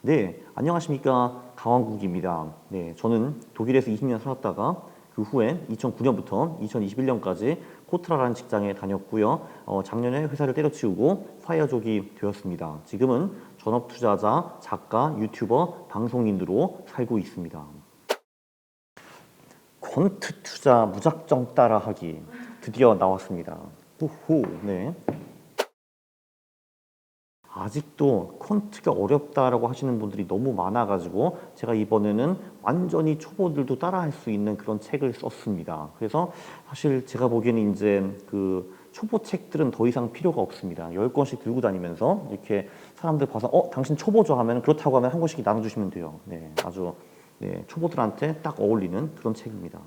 네, 안녕하십니까. 강원국입니다. 네, 저는 독일에서 20년 살았다가 그 후에 2009년부터 2021년까지 코트라라는 직장에 다녔고요. 작년에 회사를 때려치우고 파이어족이 되었습니다. 지금은 전업투자자, 작가, 유튜버, 방송인으로 살고 있습니다. 퀀트 투자 무작정 따라하기 드디어 나왔습니다. 후후, 네. 아직도 퀀트가 어렵다라고 하시는 분들이 너무 많아가지고 제가 이번에는 완전히 초보들도 따라할 수 있는 그런 책을 썼습니다. 그래서 사실 제가 보기에는 이제 그 초보 책들은 더 이상 필요가 없습니다. 10권씩 들고 다니면서 이렇게 사람들 봐서 당신 초보죠 하면 그렇다고 하면 한 권씩 나눠주시면 돼요. 네, 아주 네, 초보들한테 딱 어울리는 그런 책입니다.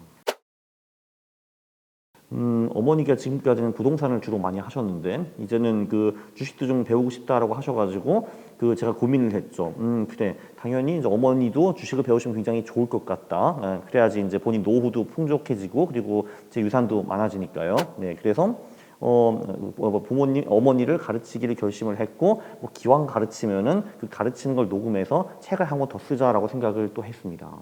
어머니가 지금까지는 부동산을 주로 많이 하셨는데 이제는 그 주식도 좀 배우고 싶다라고 하셔가지고 그 제가 고민을 했죠. 그래 당연히 이제 어머니도 주식을 배우시면 굉장히 좋을 것 같다. 그래야지 이제 본인 노후도 풍족해지고 그리고 제 유산도 많아지니까요. 네, 그래서 부모님 어머니를 가르치기를 결심을 했고 뭐 기왕 가르치면은 그 가르치는 걸 녹음해서 책을 한 권 더 쓰자라고 생각을 또 했습니다.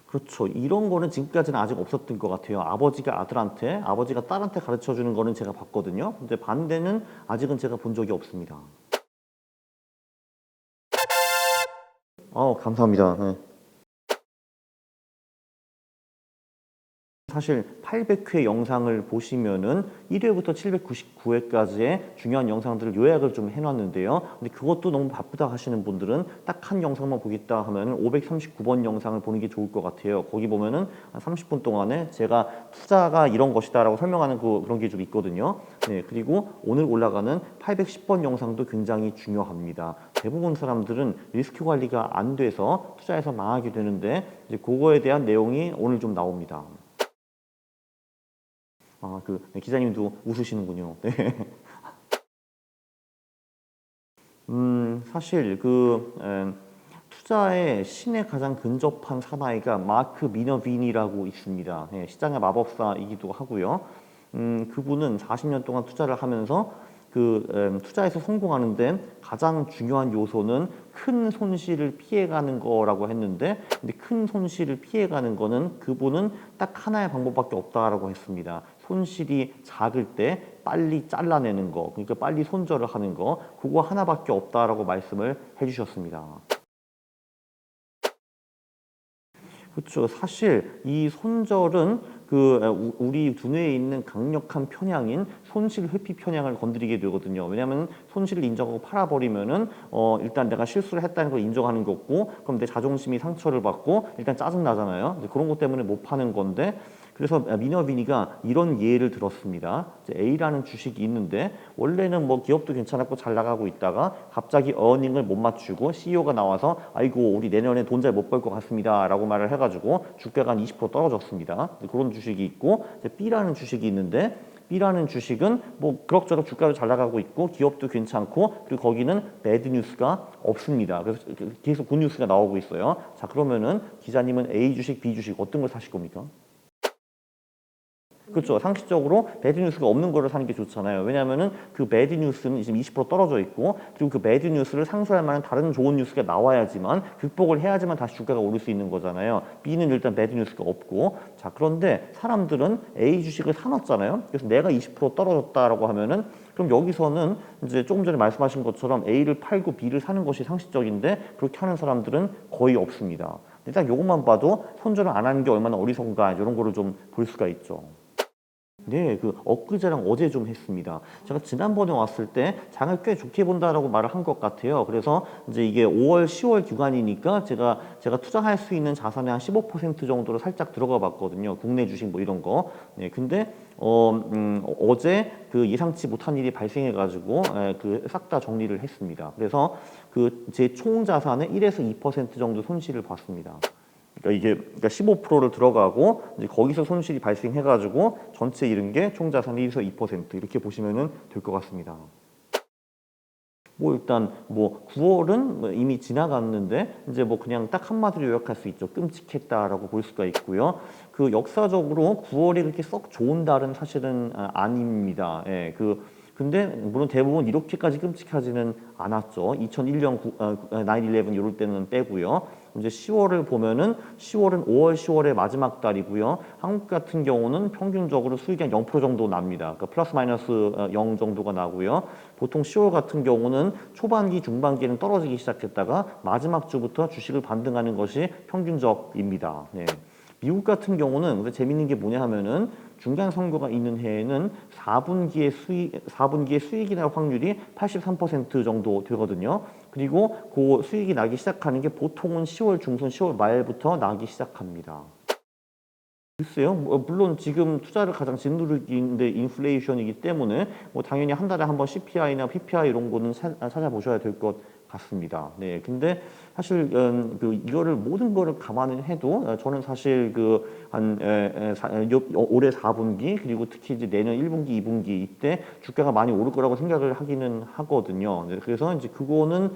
그렇죠. 이런 거는 지금까지는 아직 없었던 것 같아요. 아버지가 아들한테, 아버지가 딸한테 가르쳐 주는 거는 제가 봤거든요. 근데 반대는 아직은 제가 본 적이 없습니다. 감사합니다. 네. 사실 800회 영상을 보시면은 1회부터 799회까지의 중요한 영상들을 요약을 좀 해놨는데요. 근데 그것도 너무 바쁘다 하시는 분들은 딱 한 영상만 보겠다 하면은 539번 영상을 보는 게 좋을 것 같아요. 거기 보면은 한 30분 동안에 제가 투자가 이런 것이다라고 설명하는 그런 게 좀 있거든요. 네, 그리고 오늘 올라가는 810번 영상도 굉장히 중요합니다. 대부분 사람들은 리스크 관리가 안 돼서 투자에서 망하게 되는데 이제 그거에 대한 내용이 오늘 좀 나옵니다. 네, 기자님도 웃으시는군요. 네. 사실 투자의 신에 가장 근접한 사나이가 마크 미너빈이라고 있습니다. 네, 시장의 마법사이기도 하고요. 그분은 40년 동안 투자를 하면서 투자에서 성공하는데 가장 중요한 요소는 큰 손실을 피해가는 거라고 했는데 근데 큰 손실을 피해가는 거는 그분은 딱 하나의 방법밖에 없다라고 했습니다. 손실이 작을 때 빨리 잘라내는 거, 그러니까 빨리 손절을 하는 거, 그거 하나밖에 없다라고 말씀을 해주셨습니다. 그렇죠. 사실 이 손절은 우리 두뇌에 있는 강력한 편향인 손실 회피 편향을 건드리게 되거든요. 왜냐하면 손실을 인정하고 팔아버리면은 일단 내가 실수를 했다는 걸 인정하는 거고, 그럼 내 자존심이 상처를 받고 일단 짜증 나잖아요. 그런 것 때문에 못 파는 건데. 그래서 미너비니가 이런 예를 들었습니다. A라는 주식이 있는데 원래는 뭐 기업도 괜찮았고 잘 나가고 있다가 갑자기 어닝을 못 맞추고 CEO가 나와서 아이고 우리 내년에 돈 잘 못 벌 것 같습니다 라고 말을 해가지고 주가가 한 20% 떨어졌습니다. 그런 주식이 있고 B라는 주식이 있는데 B라는 주식은 뭐 그럭저럭 주가도 잘 나가고 있고 기업도 괜찮고 그리고 거기는 배드 뉴스가 없습니다. 그래서 계속 굿 뉴스가 나오고 있어요. 자, 그러면은 기자님은 A 주식, B 주식 어떤 걸 사실 겁니까? 그렇죠. 상식적으로 배드 뉴스가 없는 거를 사는 게 좋잖아요. 왜냐하면은 그 배드 뉴스는 지금 20% 떨어져 있고 그리고 그 배드 뉴스를 상쇄할 만한 다른 좋은 뉴스가 나와야지만 극복을 해야지만 다시 주가가 오를 수 있는 거잖아요. B는 일단 배드 뉴스가 없고 자, 그런데 사람들은 A 주식을 사놨잖아요. 그래서 내가 20% 떨어졌다라고 하면은 그럼 여기서는 이제 조금 전에 말씀하신 것처럼 A를 팔고 B를 사는 것이 상식적인데 그렇게 하는 사람들은 거의 없습니다. 일단 이것만 봐도 손절을 안 하는 게 얼마나 어리석은가 이런 거를 좀 볼 수가 있죠. 네, 엊그제랑 어제 좀 했습니다. 제가 지난번에 왔을 때 장을 꽤 좋게 본다라고 말을 한 것 같아요. 그래서 이제 이게 5월, 10월 기간이니까 제가 투자할 수 있는 자산의 한 15% 정도로 살짝 들어가 봤거든요. 국내 주식 뭐 이런 거. 네, 근데 어제 그 예상치 못한 일이 발생해가지고 싹 다 정리를 했습니다. 그래서 제 총 자산의 1에서 2% 정도 손실을 봤습니다. 그러니까 15%를 들어가고 이제 거기서 손실이 발생해가지고 전체 잃은 게 총 자산의 1에서 2% 이렇게 보시면은 될 것 같습니다. 뭐 일단 뭐 9월은 이미 지나갔는데 이제 뭐 그냥 딱 한마디로 요약할 수 있죠. 끔찍했다라고 볼 수가 있고요. 역사적으로 9월이 그렇게 썩 좋은 달은 사실은 아닙니다. 예, 근데 물론 대부분 이렇게까지 끔찍하지는 않았죠. 2001년 9/11 이럴 때는 빼고요. 이제 10월을 보면은 10월은 5월, 10월의 마지막 달이고요. 한국 같은 경우는 평균적으로 수익이 한 0% 정도 납니다. 그러니까 플러스 마이너스 0 정도가 나고요. 보통 10월 같은 경우는 초반기, 중반기에는 떨어지기 시작했다가 마지막 주부터 주식을 반등하는 것이 평균적입니다. 네. 미국 같은 경우는 재밌는 게 뭐냐 하면은 중간 선거가 있는 해에는 4분기의 수익이 날 확률이 83% 정도 되거든요. 그리고 그 수익이 나기 시작하는 게 보통은 10월 중순, 10월 말부터 나기 시작합니다. 글쎄요. 물론 지금 투자를 가장 짓누르기인데 인플레이션이기 때문에 뭐 당연히 한 달에 한 번 CPI나 PPI 이런 거는 찾아보셔야 될 것 같습니다. 네, 근데 사실 이거를 모든 거를 감안을 해도 저는 사실 올해 4분기 그리고 특히 이제 내년 1분기, 2분기 이때 주가가 많이 오를 거라고 생각을 하기는 하거든요. 네, 그래서 이제 그거는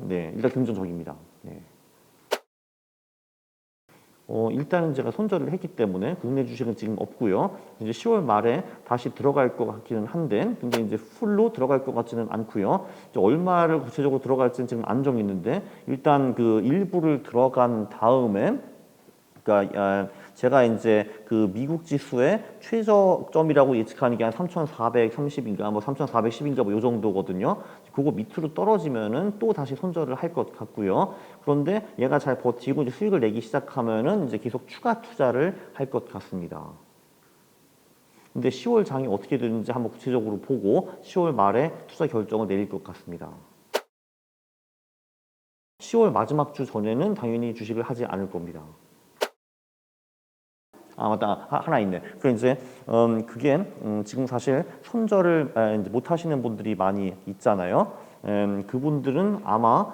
네, 일단 긍정적입니다. 네. 일단은 제가 손절을 했기 때문에 국내 주식은 지금 없고요. 이제 10월 말에 다시 들어갈 것 같기는 한데, 근데 이제 풀로 들어갈 것 같지는 않고요. 이제 얼마를 구체적으로 들어갈지는 지금 안 정했는데, 일단 그 일부를 들어간 다음에, 그러니까 제가 이제 그 미국 지수의 최저점이라고 예측하는 게 한 3,430인가 뭐 3,410인가 뭐 요 정도거든요. 그거 밑으로 떨어지면은 또 다시 손절을 할 것 같고요. 그런데 얘가 잘 버티고 이제 수익을 내기 시작하면은 이제 계속 추가 투자를 할 것 같습니다. 근데 10월 장이 어떻게 되는지 한번 구체적으로 보고 10월 말에 투자 결정을 내릴 것 같습니다. 10월 마지막 주 전에는 당연히 주식을 하지 않을 겁니다. 아 맞다 하나 있네. 그 이제 그게 지금 사실 손절을 이제 못 하시는 분들이 많이 있잖아요. 그분들은 아마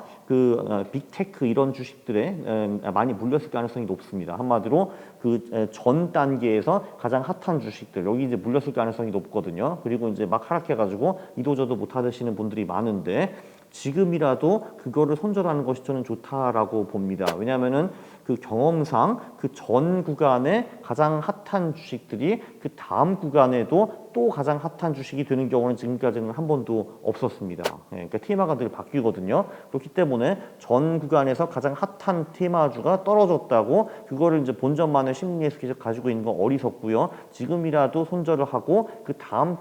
빅테크 이런 주식들에 많이 물렸을 가능성이 높습니다. 한마디로 그 전 단계에서 가장 핫한 주식들 여기 이제 물렸을 가능성이 높거든요. 그리고 이제 막 하락해가지고 이도저도 못 하시는 분들이 많은데 지금이라도 그거를 손절하는 것이 저는 좋다라고 봅니다. 왜냐하면은 그 경험상 그 전 구간에 가장 핫한 주식들이 그 다음 구간에도 또 가장 핫한 주식이 되는 경우는 지금까지는 한 번도 없었습니다. 그러니까 테마가 늘 바뀌거든요. 그렇기 때문에 전 구간에서 가장 핫한 테마주가 떨어졌다고 그거를 이제 본전만의 심리에서 계속 가지고 있는 건 어리석고요. 지금이라도 손절을 하고 그 다음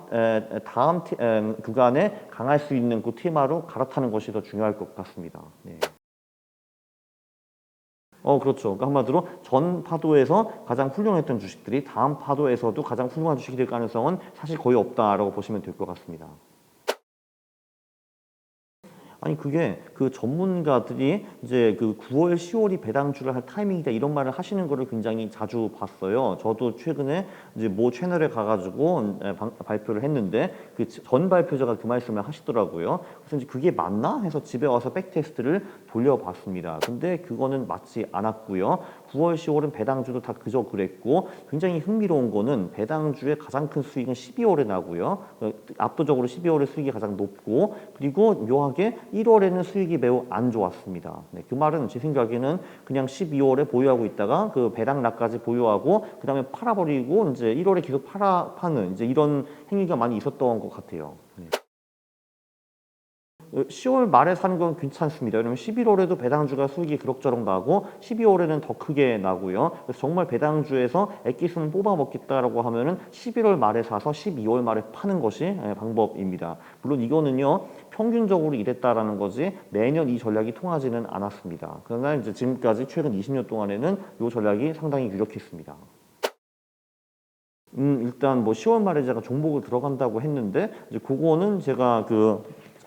구간에 강할 수 있는 그 테마로 갈아타는 것이 더 중요할 것 같습니다. 네. 그렇죠. 그러니까 한마디로 전 파도에서 가장 훌륭했던 주식들이 다음 파도에서도 가장 훌륭한 주식이 될 가능성은 사실 거의 없다라고 보시면 될 것 같습니다. 아니 그게 그 전문가들이 이제 그 9월, 10월이 배당주를 할 타이밍이다 이런 말을 하시는 거를 굉장히 자주 봤어요. 저도 최근에 이제 모 채널에 가가지고 발표를 했는데 그 전 발표자가 그 말씀을 하시더라고요. 그래서 이제 그게 맞나 해서 집에 와서 백테스트를 돌려봤습니다. 근데 그거는 맞지 않았고요. 9월, 10월은 배당주도 다 그저 그랬고 굉장히 흥미로운 거는 배당주의 가장 큰 수익은 12월에 나고요. 압도적으로 12월의 수익이 가장 높고 그리고 묘하게 1월에는 수익이 매우 안 좋았습니다. 네, 그 말은 제 생각에는 그냥 12월에 보유하고 있다가 그 배당락까지 보유하고 그 다음에 팔아버리고 이제 1월에 계속 파는 이제 이런 행위가 많이 있었던 것 같아요. 네. 10월 말에 사는 건 괜찮습니다. 왜냐면 11월에도 배당주가 수익이 그럭저럭 나고 12월에는 더 크게 나고요. 그래서 정말 배당주에서 액기스는 뽑아 먹겠다라고 하면은 11월 말에 사서 12월 말에 파는 것이 방법입니다. 물론 이거는요 평균적으로 이랬다라는 거지 매년 이 전략이 통하지는 않았습니다. 그러나 이제 지금까지 최근 20년 동안에는 이 전략이 상당히 유력했습니다. 일단 뭐 10월 말에 제가 종목을 들어간다고 했는데 이제 그거는 제가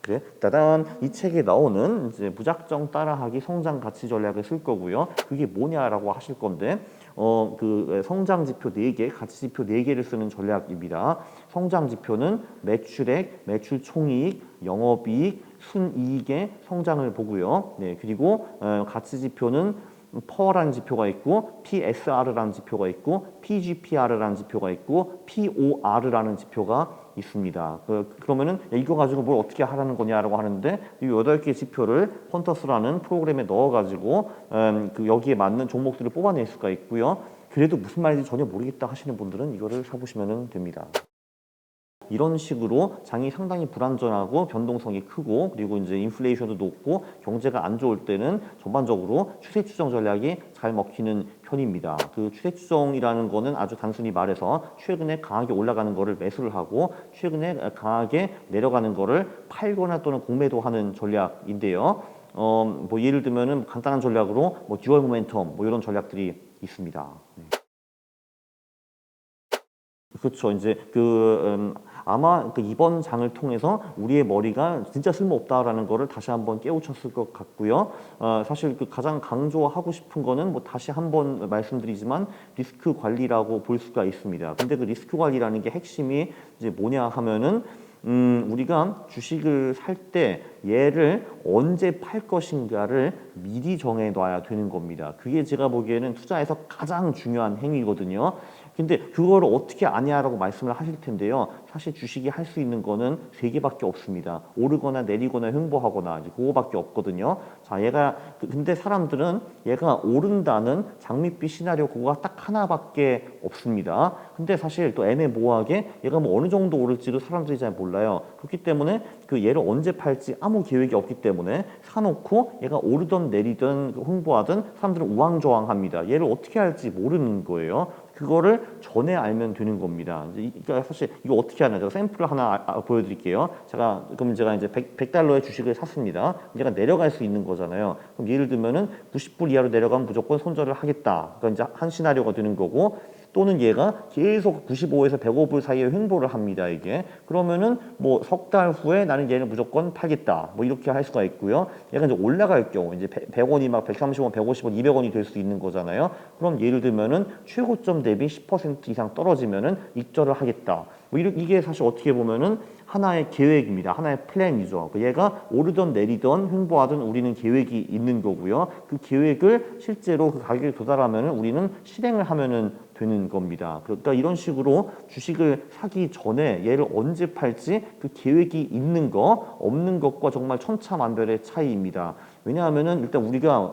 그래, 따단 이 책에 나오는 이제 무작정 따라하기 성장 가치 전략을 쓸 거고요. 그게 뭐냐라고 하실 건데 성장 지표 4개, 가치 지표 4개를 쓰는 전략입니다. 성장 지표는 매출액, 매출 총이익, 영업이익, 순이익의 성장을 보고요. 네, 그리고 가치 지표는 퍼라는 지표가 있고 PSR라는 지표가 있고 PGPR라는 지표가 있고 POR라는 지표가 있습니다. 그러면은 이거 가지고 뭘 어떻게 하라는 거냐라고 하는데 이 8개 지표를 펀터스라는 프로그램에 넣어가지고 여기에 맞는 종목들을 뽑아낼 수가 있고요. 그래도 무슨 말인지 전혀 모르겠다 하시는 분들은 이거를 사보시면 됩니다. 이런 식으로 장이 상당히 불안전하고 변동성이 크고 그리고 이제 인플레이션도 높고 경제가 안 좋을 때는 전반적으로 추세 추정 전략이 잘 먹히는 편입니다. 그 추세 추정이라는 거는 아주 단순히 말해서 최근에 강하게 올라가는 거를 매수를 하고 최근에 강하게 내려가는 거를 팔거나 또는 공매도하는 전략인데요. 뭐 예를 들면은 간단한 전략으로 뭐 듀얼 모멘텀 뭐 이런 전략들이 있습니다. 네. 그렇죠. 이제 아마 그 이번 장을 통해서 우리의 머리가 진짜 쓸모없다라는 거를 다시 한번 깨우쳤을 것 같고요. 사실 그 가장 강조하고 싶은 거는 뭐 다시 한번 말씀드리지만 리스크 관리라고 볼 수가 있습니다. 근데 그 리스크 관리라는 게 핵심이 이제 뭐냐 하면은 우리가 주식을 살 때 얘를 언제 팔 것인가를 미리 정해 놔야 되는 겁니다. 그게 제가 보기에는 투자에서 가장 중요한 행위거든요. 근데 그걸 어떻게 아냐라고 말씀을 하실 텐데요. 사실 주식이 할 수 있는 거는 세 개밖에 없습니다. 오르거나 내리거나 횡보하거나 이제 그거밖에 없거든요. 자, 얘가 근데 사람들은 얘가 오른다는 장밋빛 시나리오 그거가 딱 하나밖에 없습니다. 근데 사실 또 애매모호하게 얘가 뭐 어느 정도 오를지도 사람들이 잘 몰라요. 그렇기 때문에 그 얘를 언제 팔지 아무 계획이 없기 때문에 사놓고 얘가 오르든 내리든 홍보하든 사람들은 우왕좌왕합니다. 얘를 어떻게 할지 모르는 거예요. 그거를 전에 알면 되는 겁니다. 그러니까 사실 이거 어떻게 하나 제가 샘플을 하나 보여드릴게요. 그럼 제가 이제 100달러의 주식을 샀습니다. 얘가 내려갈 수 있는 거잖아요. 그럼 예를 들면은 90불 이하로 내려가면 무조건 손절을 하겠다. 그러니까 이제 한 시나리오가 되는 거고. 또는 얘가 계속 95에서 105불 사이에 횡보를 합니다. 이게 그러면은 뭐 석 달 후에 나는 얘를 무조건 팔겠다. 뭐 이렇게 할 수가 있고요. 얘가 이제 올라갈 경우 이제 100원이 막 130원, 150원, 200원이 될 수 있는 거잖아요. 그럼 예를 들면은 최고점 대비 10% 이상 떨어지면은 익절을 하겠다. 뭐 이게 사실 어떻게 보면은 하나의 계획입니다. 하나의 플랜이죠. 얘가 오르던 내리던 횡보하던 우리는 계획이 있는 거고요. 그 계획을 실제로 그 가격에 도달하면은 우리는 실행을 하면은 되는 겁니다. 그러니까 이런 식으로 주식을 사기 전에 얘를 언제 팔지 그 계획이 있는 거 없는 것과 정말 천차만별의 차이입니다. 왜냐하면은 일단 우리가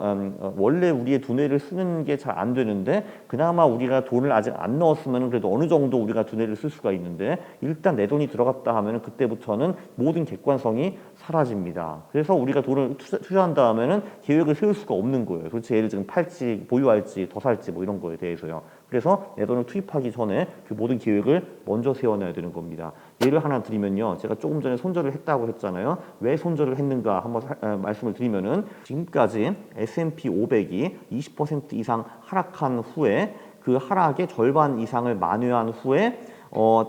원래 우리의 두뇌를 쓰는 게 잘 안 되는데 그나마 우리가 돈을 아직 안 넣었으면 그래도 어느 정도 우리가 두뇌를 쓸 수가 있는데 일단 내 돈이 들어갔다 하면은 그때부터는 모든 객관성이 사라집니다. 그래서 우리가 돈을 투자한 다음에는 계획을 세울 수가 없는 거예요. 도대체 얘를 지금 팔지 보유할지 더 살지 뭐 이런 거에 대해서요. 그래서 내 돈을 투입하기 전에 그 모든 계획을 먼저 세워놔야 되는 겁니다. 예를 하나 드리면요. 제가 조금 전에 손절을 했다고 했잖아요. 왜 손절을 했는가 한번 말씀을 드리면은 지금까지 S&P 500이 20% 이상 하락한 후에 그 하락의 절반 이상을 만회한 후에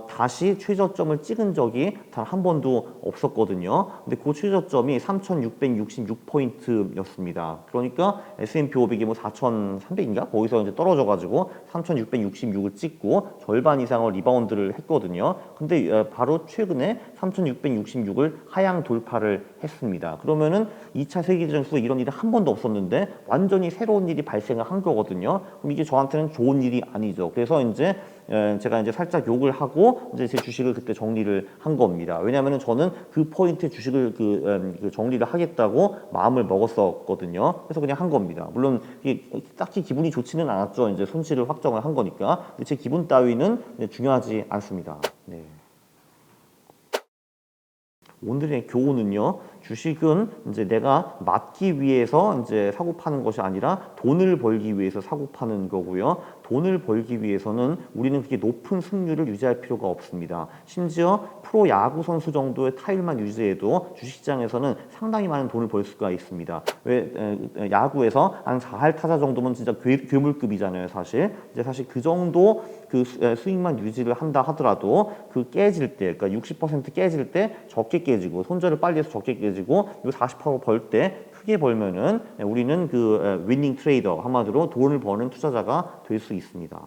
다시 최저점을 찍은 적이 단 한 번도 없었거든요. 근데 그 최저점이 3,666포인트였습니다. 그러니까 S&P 500이 뭐 4,300인가? 거기서 이제 떨어져가지고 3,666을 찍고 절반 이상을 리바운드를 했거든요. 근데 바로 최근에 3,666을 하향 돌파를 했습니다. 그러면은 2차 세계대전 후에 이런 일이 한 번도 없었는데 완전히 새로운 일이 발생을 한 거거든요. 그럼 이게 저한테는 좋은 일이 아니죠. 그래서 이제 제가 이제 살짝 욕을 하고 이제 제 주식을 그때 정리를 한 겁니다. 왜냐하면 저는 그 포인트에 주식을 그 정리를 하겠다고 마음을 먹었었거든요. 그래서 그냥 한 겁니다. 물론 이게 딱히 기분이 좋지는 않았죠. 이제 손실을 확정을 한 거니까. 근데 제 기분 따위는 중요하지 않습니다. 네. 오늘의 교훈은요. 주식은 이제 내가 맞기 위해서 이제 사고 파는 것이 아니라 돈을 벌기 위해서 사고 파는 거고요. 돈을 벌기 위해서는 우리는 그렇게 높은 승률을 유지할 필요가 없습니다. 심지어 프로 야구 선수 정도의 타율만 유지해도 주식시장에서는 상당히 많은 돈을 벌 수가 있습니다. 왜 야구에서 한 4할 타자 정도면 진짜 괴물급이잖아요, 사실. 이제 사실 그 정도 그 수익만 유지를 한다 하더라도 그 깨질 때, 그러니까 60% 깨질 때 적게 깨지고 손절을 빨리 해서 적게 깨지고 이거 40% 벌 때 크게 벌면은 우리는 그 위닝 트레이더 한마디로 돈을 버는 투자자가 될 수 있습니다.